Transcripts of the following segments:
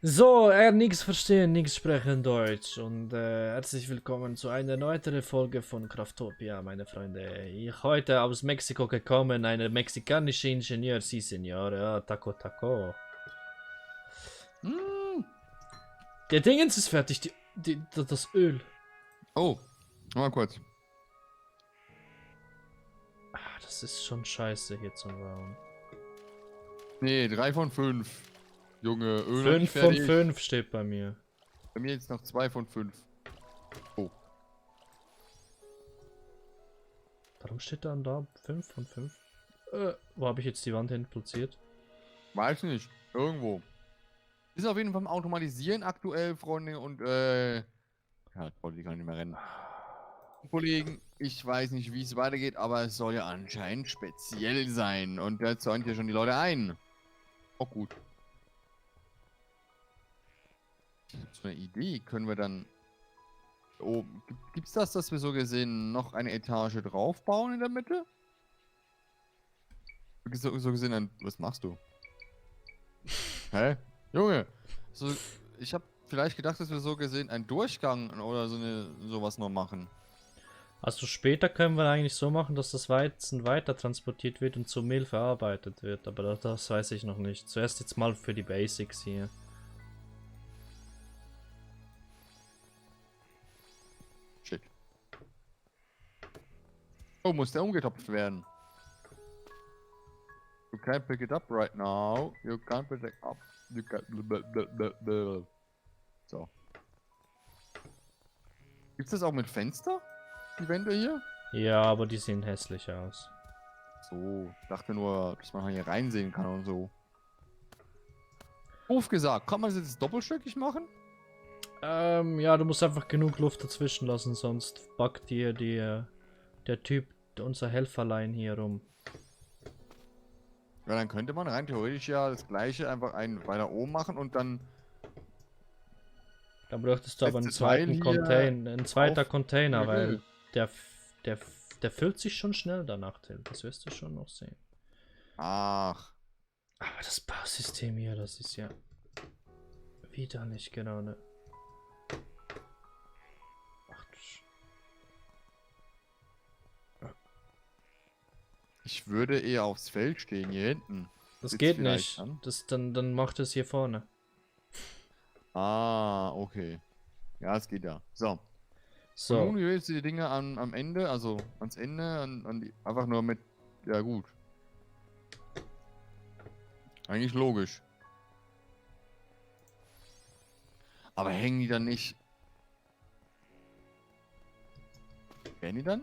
So, nichts verstehen, nichts sprechen Deutsch und herzlich willkommen zu einer neuen Folge von Craftopia, meine Freunde. Ich heute aus Mexiko gekommen, eine mexikanische Ingenieur, sí Senor, ja, Taco Taco. Mm. Der Dingens ist fertig, das Öl. Oh, mal kurz. Das ist schon scheiße hier zum Bauen. Nee, 3 von 5. Junge, Öl noch nicht 5 von fertig. 5 steht bei mir. Bei mir jetzt noch 2 von 5. Oh. Warum steht dann da 5 von 5? Wo habe ich jetzt die Wand hin platziert? Weiß nicht. Irgendwo. Ist auf jeden Fall am Automatisieren aktuell, Freunde. Und, ja, ich wollte die gar nicht mehr rennen. Kollegen, ich weiß nicht, wie es weitergeht, aber es soll ja anscheinend speziell sein. Und da zäunt ja schon die Leute ein. Auch gut. Ich hab so eine Idee. Können wir dann... Oh, gibt's das, dass wir so gesehen noch eine Etage draufbauen in der Mitte? So gesehen ein... Was machst du? Hä? Junge! So, ich hab vielleicht gedacht, dass wir so gesehen einen Durchgang oder sowas noch machen. Also später können wir eigentlich so machen, dass das Weizen weiter transportiert wird und zu Mehl verarbeitet wird, aber das weiß ich noch nicht. Zuerst jetzt mal für die Basics hier. Shit. Oh, muss der umgetopft werden? You can't pick it up right now. You can't pick it up. You can't... So. Gibt's das auch mit Fenster? Die Wände hier? Ja, aber die sehen hässlich aus. So, dachte nur, dass man hier reinsehen kann und so. Doof gesagt, kann man das jetzt doppelstöckig machen? Ja, du musst einfach genug Luft dazwischen lassen, sonst backt dir der Typ, unser Helferlein hier rum. Ja, dann könnte man rein theoretisch ja das gleiche einfach einen weiter oben machen und dann... Dann bräuchtest du aber einen letzte Teil zweiten hier Container, ein zweiter auf Container, weil Öl. der, der, der füllt sich schon schnell danach, Till. Das wirst du schon noch sehen. Ach. Aber das Bausystem hier, das ist ja widerlich gerade. Ach, Ich würde eher aufs Feld stehen, hier hinten. das Sitzt geht vielleicht nicht. an. Dann macht es hier vorne. Ah, okay. Ja, es geht ja. So. Und nun So, wählst du die Dinge am Ende, also ans Ende, einfach nur mit... Ja, gut. Eigentlich logisch. Aber hängen die dann nicht... Werden die dann...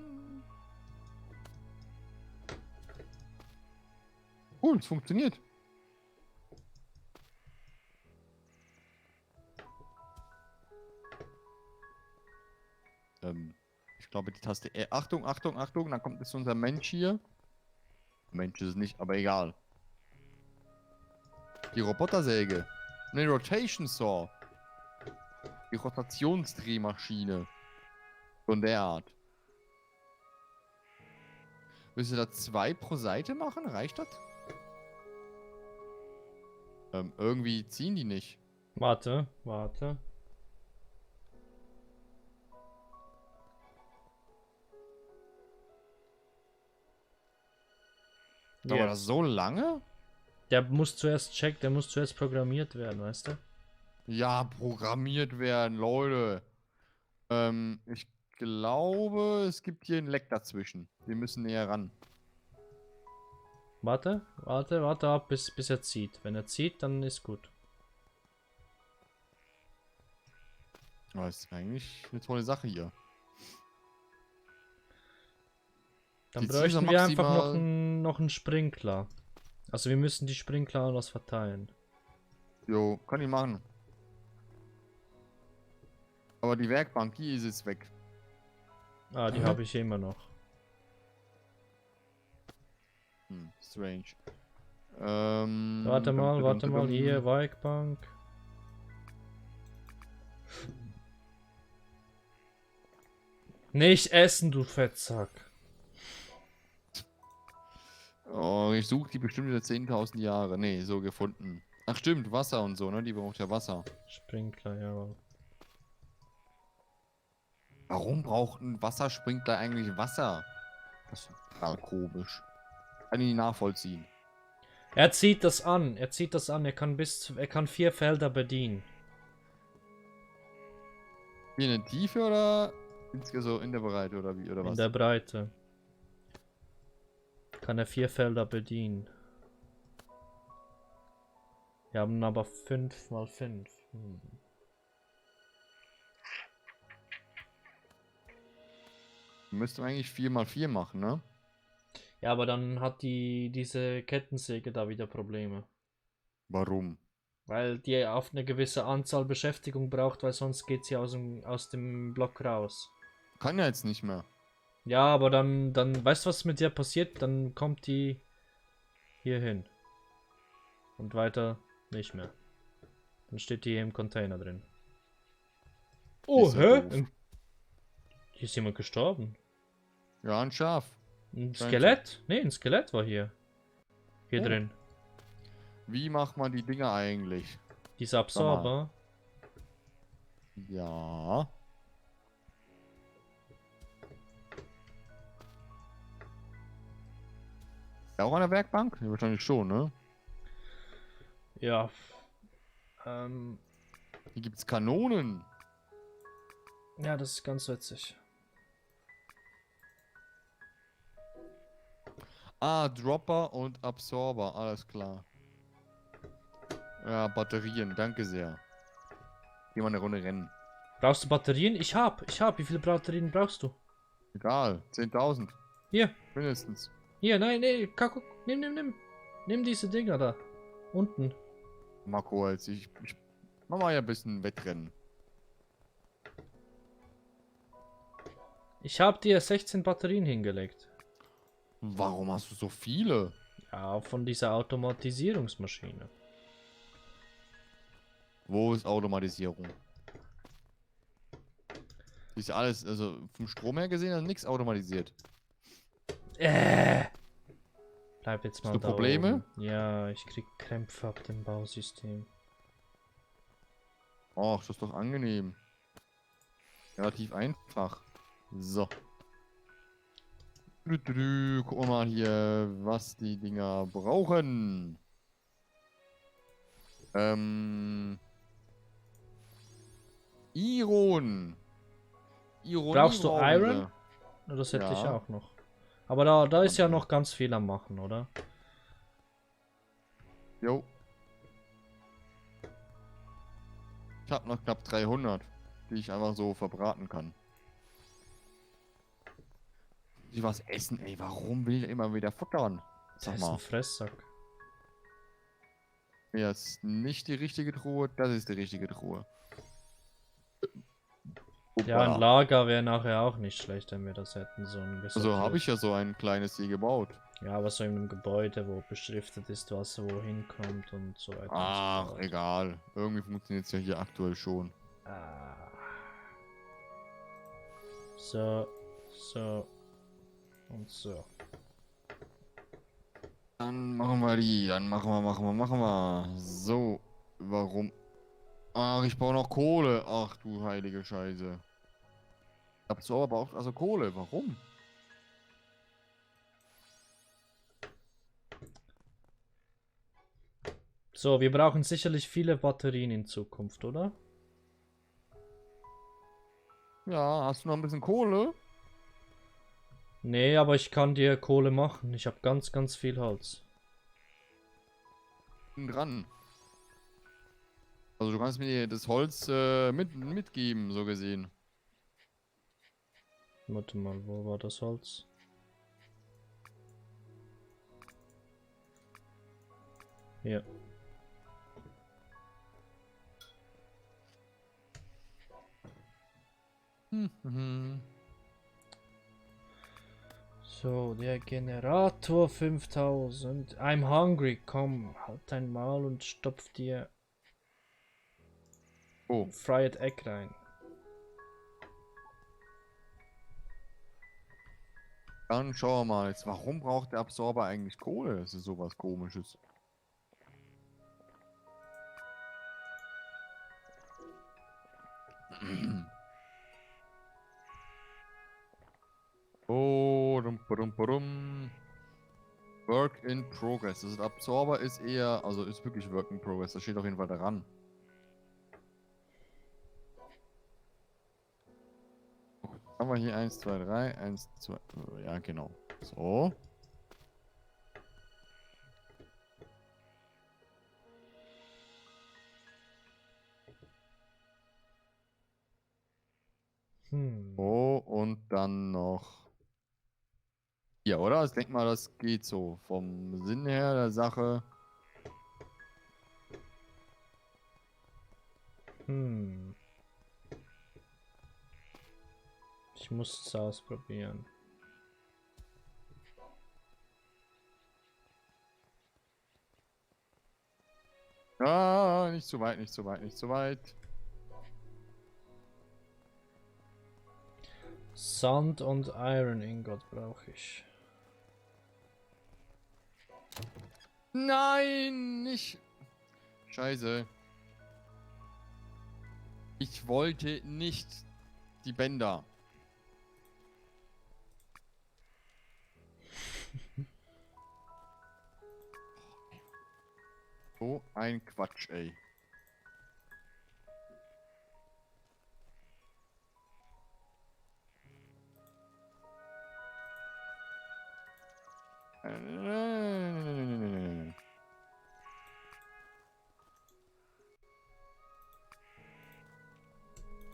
Cool, es funktioniert. Ich glaube die Taste E. Achtung, Achtung, Achtung, dann kommt jetzt unser Mensch hier. Mensch ist es nicht, aber egal. Die Robotersäge. Ne, Rotation Saw. Die Rotationsdrehmaschine. Von der Art. Willst du da 2 pro Seite machen? Reicht das? Irgendwie ziehen die nicht. warte. Aber Dauert das Jetzt. so lange? Der muss zuerst programmiert werden, weißt du? Ja, programmiert werden, Leute. Ich glaube, es gibt hier ein Leck dazwischen. Wir müssen näher ran. Warte ab, bis er zieht. Wenn er zieht, dann ist gut. Aber das ist eigentlich eine tolle Sache hier. Dann Die ziehen so bräuchten wir einfach noch maximal... noch einen Sprinkler. Also wir müssen die Sprinkler anders verteilen. Jo, kann ich machen. Aber die Werkbank, die ist jetzt weg. Ah, die habe ich immer noch. Strange. Warte mal, hier, Werkbank. Nicht essen, du Fettsack. Oh, ich suche die bestimmt seit 10.000 Jahre. Nee, so gefunden. Ach stimmt, Wasser und so, ne? Die braucht ja Wasser. Sprinkler, ja. Warum braucht ein Wassersprinkler eigentlich Wasser? Das ist total komisch. Kann ich nicht nachvollziehen. Er zieht das an. Er kann 4 Felder bedienen. Hier in der Tiefe oder so in der Breite oder wie oder In was? der Breite. Kann er 4 Felder bedienen. Wir haben aber 5 mal 5. Müsste man eigentlich 4 mal 4 machen, ne? Ja, aber dann hat diese Kettensäge da wieder Probleme. Warum? Weil die auf eine gewisse Anzahl Beschäftigung braucht, weil sonst geht sie aus dem Block raus. Kann ja jetzt nicht mehr. Ja, aber dann, weißt du, was mit der passiert? Dann kommt die hier hin. Und weiter nicht mehr. Dann steht die hier im Container drin. Oh, Ist ja hä? doof. Hier ist jemand gestorben. Ja, ein Schaf. Ein Scheint Skelett? Ne, ein Skelett war hier. Hier Oh. drin. Wie macht man die Dinger eigentlich? Dieser Absorber. Ja. Ja, auch an der Werkbank? Ja, wahrscheinlich schon, ne? Ja. Ähm, Hier gibt's Kanonen. ja, das ist ganz witzig. Ah, Dropper und Absorber, alles klar. Ja, Batterien, danke sehr. Geh mal eine Runde rennen. Brauchst du Batterien? Ich hab. Wie viele Batterien brauchst du? Egal, 10.000 Hier. mindestens. Hier, nein, nee, guck. Nimm. Nimm diese Dinger da. Unten. Mal kurz, ich mach mal ja ein bisschen Wettrennen. Ich hab dir 16 Batterien hingelegt. Warum hast du so viele? Ja, von dieser Automatisierungsmaschine. Wo ist Automatisierung? Ist ja alles, also vom Strom her gesehen, ist nichts automatisiert. Bleib jetzt Hast mal du da Probleme? oben. Ja, ich krieg Krämpfe ab dem Bausystem. Och, das ist doch angenehm. Relativ einfach. So. Gucken wir mal hier, was die Dinger brauchen. Iron. Ironie Brauchst du brauchen Iron? sie. Das hätte ich Ja. auch noch. Aber da ist ja Okay. noch ganz viel am Machen, oder? Jo. Ich habe noch knapp 300, die ich einfach so verbraten kann. Ich was essen, ey. Warum will ich immer wieder futtern? Das Sag ist ein mal. Fresssack. Ja, ist nicht die richtige Truhe, das ist die richtige Truhe. Ja, ein Hoppala. Lager wäre nachher auch nicht schlecht, wenn wir das hätten. So ein Also habe ich ja so ein kleines hier gebaut. Ja, aber so in einem Gebäude, wo beschriftet ist, was wo hinkommt und so weiter. Ach, und so fort. egal. Irgendwie funktioniert es ja hier aktuell schon. Ah. So, so und so. Dann machen wir die. Dann machen wir. So. Warum? Ach, ich brauche noch Kohle. Ach du heilige Scheiße. Absorber braucht also Kohle. Warum? So, wir brauchen sicherlich viele Batterien in Zukunft, oder? Ja, hast du noch ein bisschen Kohle? Nee, aber ich kann dir Kohle machen. Ich habe ganz viel Holz. Bin dran. Also du kannst mir das Holz mitgeben, so gesehen. Warte mal, wo war das Holz? Hier. So, der Generator 5000. I'm hungry. Komm, halt dein Maul und stopf dir Oh, Fried Egg rein. dann schauen wir mal jetzt. Warum braucht der Absorber eigentlich Kohle? Das ist sowas Komisches. Oh, dum. Work in Progress. Das Absorber ist eher, also ist wirklich Work in Progress. Das steht auf jeden Fall daran. Haben wir hier 1, 2, 3, 1, 2, ja genau. So. Oh, und dann noch hier, oder? Ich denke mal, das geht so vom Sinn her der Sache. Ich muss es ausprobieren. Ah, nicht zu weit, nicht zu weit, nicht zu weit. Sand und Iron Ingot brauche ich. Nein, nicht. Scheiße. Ich wollte nicht die Bänder. So ein Quatsch, ey.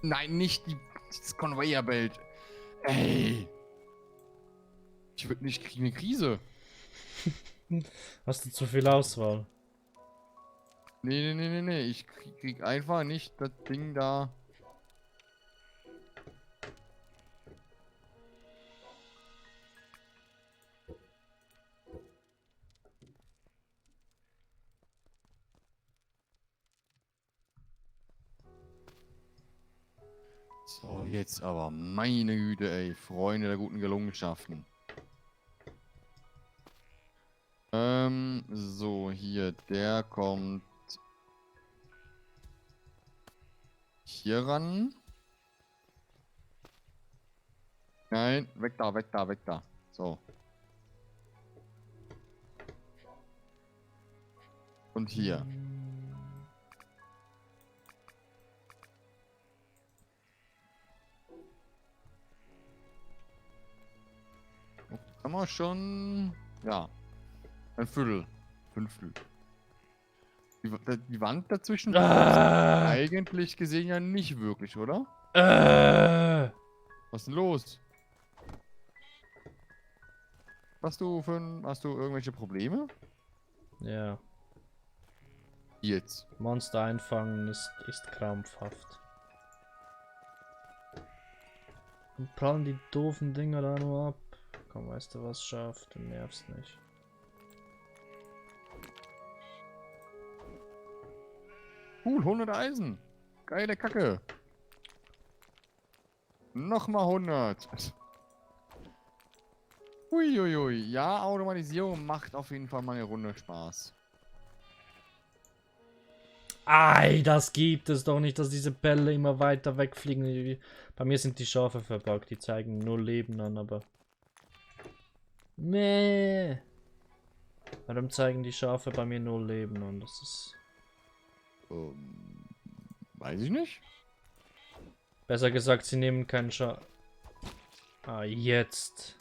Nein, nicht das Conveyor Belt. Ey. Ich würde nicht kriegen eine Krise. Hast du zu viel Auswahl? Nee. Ich krieg einfach nicht das Ding da. So, jetzt aber. Meine Güte, ey. Freunde der guten Gelungenschaften. So, hier. Der kommt hier ran. Nein, weg da, weg da, weg da. So. Und hier. Haben wir schon. Ja. Ein Viertel. Fünftel. Die Wand dazwischen eigentlich gesehen ja nicht wirklich, oder? Was ist denn los? Hast du irgendwelche Probleme? Ja. Jetzt. Monster einfangen ist krampfhaft. Und prallen die doofen Dinger da nur ab. Komm, weißt du was, Schaf? Du nervst nicht. Cool, 100 Eisen. Geile Kacke. Nochmal 100. Uiuiui. Ja, Automatisierung macht auf jeden Fall mal eine Runde Spaß. Ei, das gibt es doch nicht, dass diese Bälle immer weiter wegfliegen. Bei mir sind die Schafe verpackt, die zeigen nur Leben an, aber... Meh. Warum zeigen die Schafe bei mir nur Leben an? Das ist... Weiß ich nicht. Besser gesagt, sie nehmen keinen Schaf... Ah, jetzt.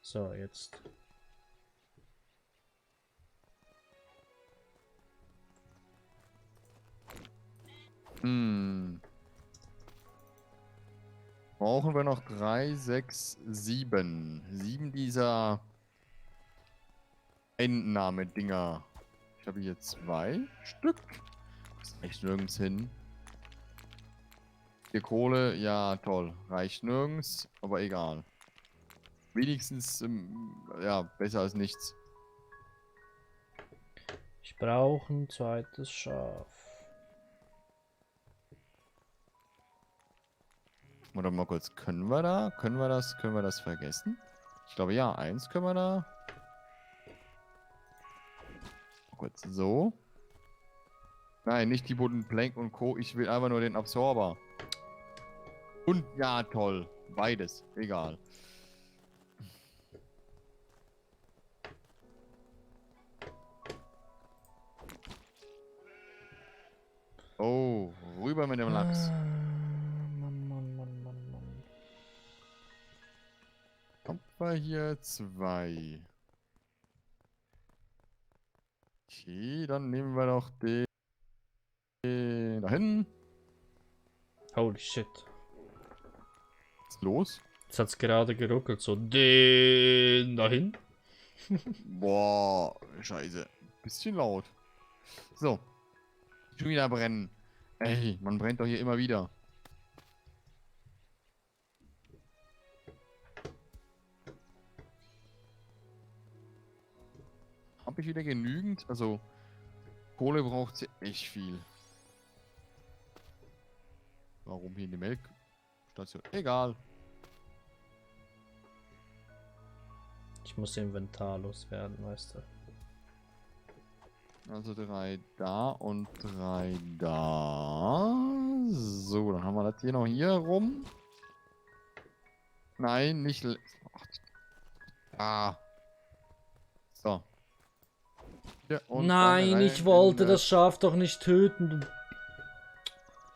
So, jetzt. Brauchen wir noch 3, 6, 7. 7 dieser Entnahme-Dinger. Ich habe hier 2 Stück. Das reicht nirgends hin. Hier Kohle, ja toll. Reicht nirgends, aber egal. Wenigstens, ja, besser als nichts. Ich brauche ein zweites Schaf. Warte mal kurz, können wir das vergessen? Ich glaube ja, 1 können wir da. Kurz so. Nein, nicht die Wooden Plank und Co. Ich will einfach nur den Absorber. Und ja, toll. Beides. Egal. Oh, rüber mit dem Lachs. Mann, Mann, Mann, Mann, Mann. Haben wir hier 2. Okay, dann nehmen wir doch den dahin. Holy shit. Was ist los? Jetzt hat's gerade geruckelt, so den dahin. Boah, scheiße. Bisschen laut. So. Schon wieder brennen. Ey, man brennt doch hier immer wieder. Habe ich wieder genügend? Also, Kohle braucht sie echt viel. Warum hier in die Melkstation? Egal. Ich muss Inventar loswerden, weißt du. Also 3 da und 3 da. So, dann haben wir das hier noch hier rum. Nein, nicht. Ach, ah. So. Hier und Nein, eine ich rein wollte in das Schaf doch nicht töten. Du...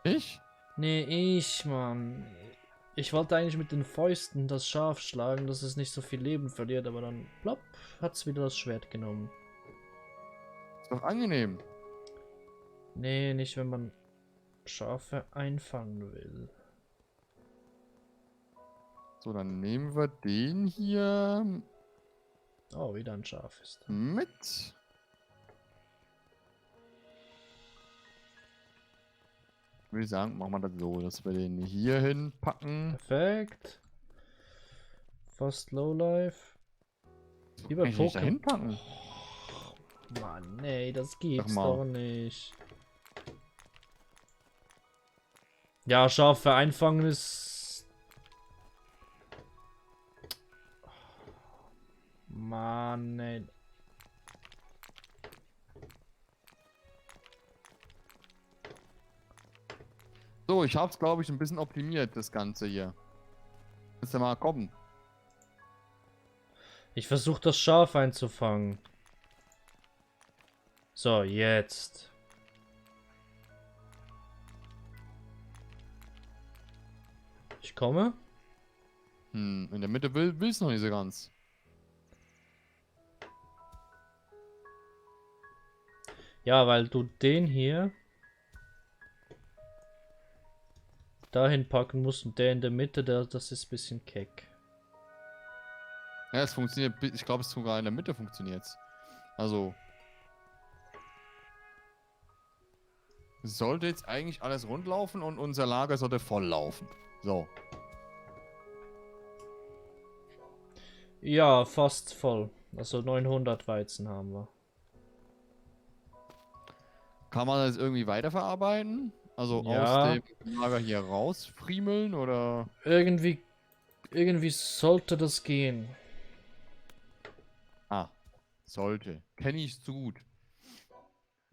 Ich? Nee, ich, Mann. Ich wollte eigentlich mit den Fäusten das Schaf schlagen, dass es nicht so viel Leben verliert, aber dann, plopp, hat's wieder das Schwert genommen. Ist doch angenehm. Nee, nicht wenn man Schafe einfangen will. So, dann nehmen wir den hier Oh, wieder ein Schaf ist da. mit. Ich würde sagen, machen wir das so, dass wir den hier hinpacken. Perfekt. Fast Lowlife. Wie bei Kann ich nicht da Pokémon. hinpacken? Mann, nee, das gibt's mal. doch nicht. Ja, Schafe einfangen ist... Mann, ey. So, ich hab's, glaube ich, ein bisschen optimiert, das Ganze hier. Willst du mal kommen? Ich versuche das Schaf einzufangen. So, jetzt. Ich komme. In der Mitte will's noch nicht so ganz. Ja, weil du den hier dahin packen musst und der in der Mitte, das ist ein bisschen keck. Ja, es funktioniert, ich glaube, es sogar in der Mitte funktioniert's. Also. Es sollte jetzt eigentlich alles rund laufen und unser Lager sollte voll laufen. So. Ja, fast voll. Also 900 Weizen haben wir. Kann man das irgendwie weiterverarbeiten? Also aus Ja, dem Lager hier rausfriemeln oder? irgendwie sollte das gehen. Ah, sollte. Kenne ich zu gut.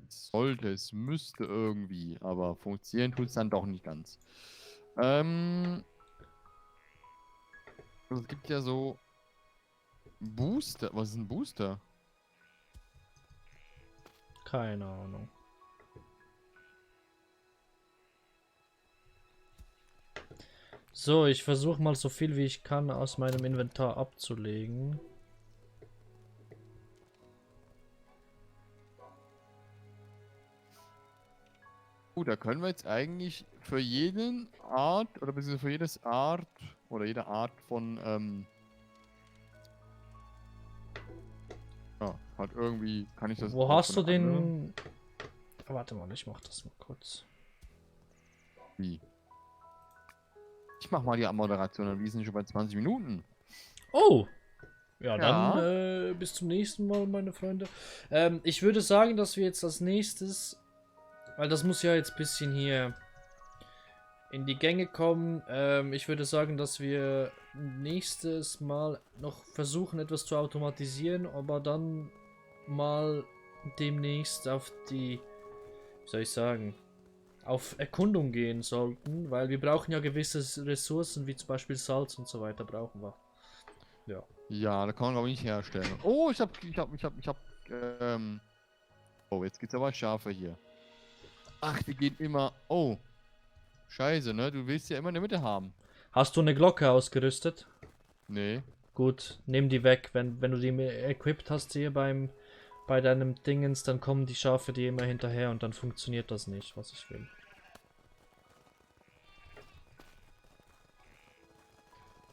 Sollte, es müsste irgendwie, aber funktionieren tut es dann doch nicht ganz. Also es gibt ja so Booster. Was ist ein Booster? Keine Ahnung. So, ich versuche mal so viel wie ich kann aus meinem Inventar abzulegen. Gut, da können wir jetzt eigentlich für jeden Art oder beziehungsweise für jedes Art oder jede Art von ja, halt irgendwie kann ich das Wo auch hast für du eine andere- den... Warte mal, ich mach das mal kurz. Wie? Ich mach mal die Moderation, dann wir sind schon bei 20 Minuten. Oh! Ja, dann Ja. bis zum nächsten Mal, meine Freunde. Ich würde sagen, dass wir jetzt als nächstes, weil das muss ja jetzt ein bisschen hier in die Gänge kommen. Ich würde sagen, dass wir nächstes Mal noch versuchen, etwas zu automatisieren, aber dann mal demnächst auf die wie soll ich sagen, auf Erkundung gehen sollten, weil wir brauchen ja gewisse Ressourcen, wie zum Beispiel Salz und so weiter brauchen wir. Ja. Ja, da kann man glaube ich nicht herstellen. Oh, oh, jetzt gibt's aber Schafe hier. Ach, die gehen immer. Oh, scheiße, ne? Du willst ja immer in der Mitte haben. Hast du eine Glocke ausgerüstet? Nee. Gut, nimm die weg. Wenn du die equipped hast hier bei deinem Dingens, dann kommen die Schafe dir immer hinterher und dann funktioniert das nicht, was ich will.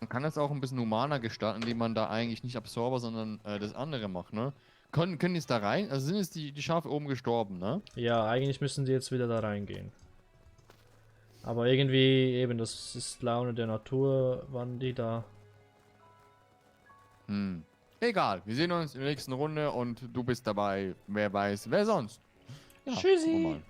Man kann das auch ein bisschen humaner gestalten, indem man da eigentlich nicht Absorber, sondern das andere macht, ne? Können die jetzt da rein? Also sind jetzt die Schafe oben gestorben, ne? Ja, eigentlich müssen die jetzt wieder da reingehen. Aber irgendwie, eben, das ist Laune der Natur, wann die da. Hm. Egal, wir sehen uns in der nächsten Runde und du bist dabei. Wer weiß, wer sonst? Ja, gucken wir Tschüssi! mal.